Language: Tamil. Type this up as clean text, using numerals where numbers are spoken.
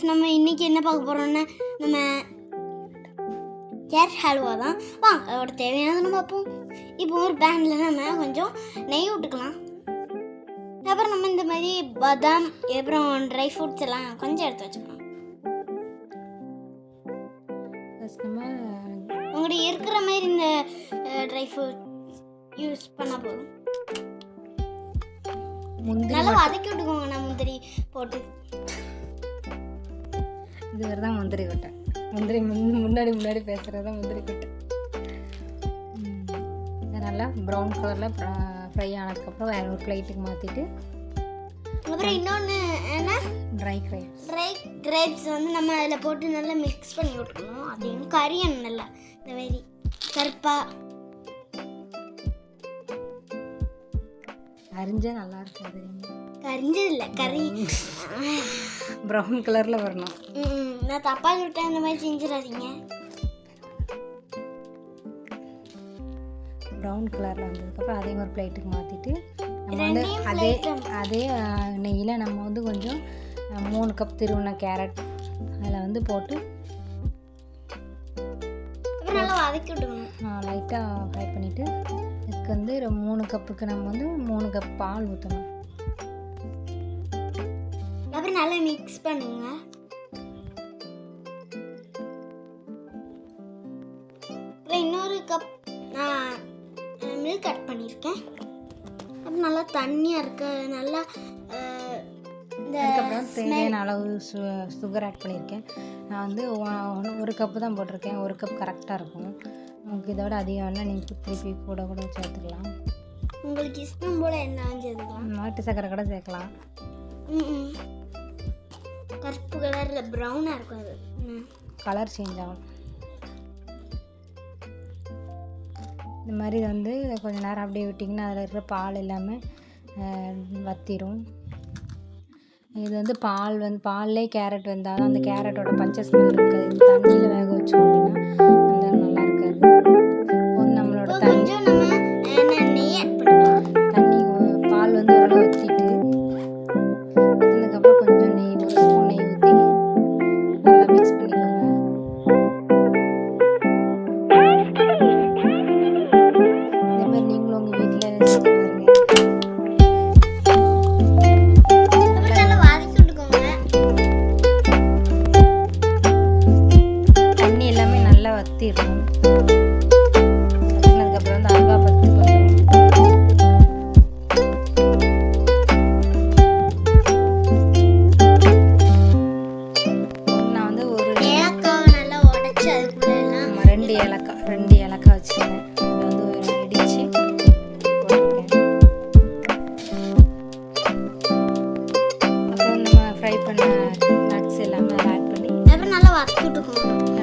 நம்ம இன்றைக்கி என்ன பார்க்க போகிறோம்னா நம்ம கேரட் ஹல்வா தான். வாங்க அதோட தேவையானது பார்ப்போம். இப்போ ஒரு பேனில் நம்ம கொஞ்சம் நெய் விட்டுக்கலாம். அப்புறம் நம்ம இந்த மாதிரி பாதாம் அப்புறம் ட்ரை ஃப்ரூட்ஸ் எல்லாம் கொஞ்சம் எடுத்து வச்சுக்கலாம். உங்கள்கிட்ட இருக்கிற மாதிரி இந்த ட்ரை ஃப்ரூட் யூஸ் பண்ணால் போதும். நல்லா வதக்கி விட்டுக்கோங்க. நான் முந்திரி போட்டு இது வேறு தான் முந்திரி கொட்டை. முந்திரி முன்னாடி பேசுகிறது தான் முந்திரி கொட்டை. இதை நல்லா ப்ரௌன் கலரில் ஃப்ரை ஆனதுக்கப்புறம் வேறு ஒரு பிளேட்டுக்கு மாற்றிட்டு அப்புறம் இன்னொன்று என்ன ட்ரை கிரேப்ஸ் வந்து நம்ம அதில் போட்டு நல்லா மிக்ஸ் பண்ணி விட்டுக்கணும். அதையும் கறியணும் நல்லா இந்த மாதிரி கருப்பாக அரிஞ்சால் நல்லா இருக்காது. கரிஞ்சது இல்லை கறி ப்ரௌன் கலரில் வரணும். நான் தப்பாக சொல்லிட்டேன். இந்த மாதிரி செஞ்சிடாதீங்க. ப்ரௌன் கலரில் வந்ததுக்கப்புறம் அதே ஒரு பிளேட்டுக்கு மாற்றிட்டு நம்ம வந்து அதே நெய்யில் நம்ம வந்து கொஞ்சம் 3 கப் திருவின கேரட் அதில் வந்து போட்டு நல்லா வதக்கி விட்டுக்கணும். லைட்டாக ஃப்ரை பண்ணிவிட்டு இதுக்கு வந்து 3 கப்புக்கு நம்ம வந்து 3 கப் பால் ஊற்றணும். அப்புறம் நல்லா மிக்ஸ் பண்ணுங்க. இன்னொரு கப் நான் மில்க் ஆட் பண்ணியிருக்கேன். அப்புறம் நல்லா தண்ணியாக இருக்கு. நல்லா அதுக்கப்புறம் தேவையான அளவு சுகர் ஆட் பண்ணியிருக்கேன். நான் வந்து 1 கப்பு தான் போட்டிருக்கேன். 1 கப் கரெக்டாக இருக்கும். உங்களுக்கு இதோட அதிகம் வேணால் நீங்கள் திருப்பி கூட சேர்த்துக்கலாம். உங்களுக்கு இஷ்டம் போல் என்ன சேர்த்துக்கலாம். நாட்டு சக்கரை கூட சேர்க்கலாம். கருப்பு கலரில் ப்ரௌனாக இருக்கும். அது கலர் சேஞ்ச் ஆகும். இந்த மாதிரி வந்து கொஞ்சம் நேரம் அப்படியே விட்டிங்கன்னா அதில் இருக்கிற பால் எல்லாமே வற்றிடும். இது வந்து பால்லே கேரட் வந்தால் தான் அந்த கேரட்டோட பச்சை ஸ்மெல் இருக்காது. தண்ணியில் வேக வச்சோம் அப்படின்னா அந்த நல்லா இருக்காது. நம்மளோட தண்ணி பால் வந்து ஓரளவு வற்றிட்டு வற்றினதுக்கப்புறம் கொஞ்சம் நெய் 1 ஸ்பூன் நெய் ஊற்றி நல்லா மிக்ஸ் பண்ணிக்கோங்க. இதே மாதிரி நீங்களும் உங்கள் வீட்டில் செஞ்சு வற்றிடும். வற்றினதுக்கப்புறம் வந்து அல்வா பத்து வந்துடும். நான் வந்து ஒரு ஏலக்காய் நல்லா உடைச்சி அதுக்குள்ளெல்லாம் 2 ஏலக்காய் வச்சுருக்கேன். அதை வந்து இடித்து போட்டிருக்கேன். அப்புறம் நம்ம ஃப்ரை பண்ண நட்ஸ் எல்லாமே ஆட் பண்ணி அப்புறம் நல்லா வதக்கி விட்டுக்கோங்க.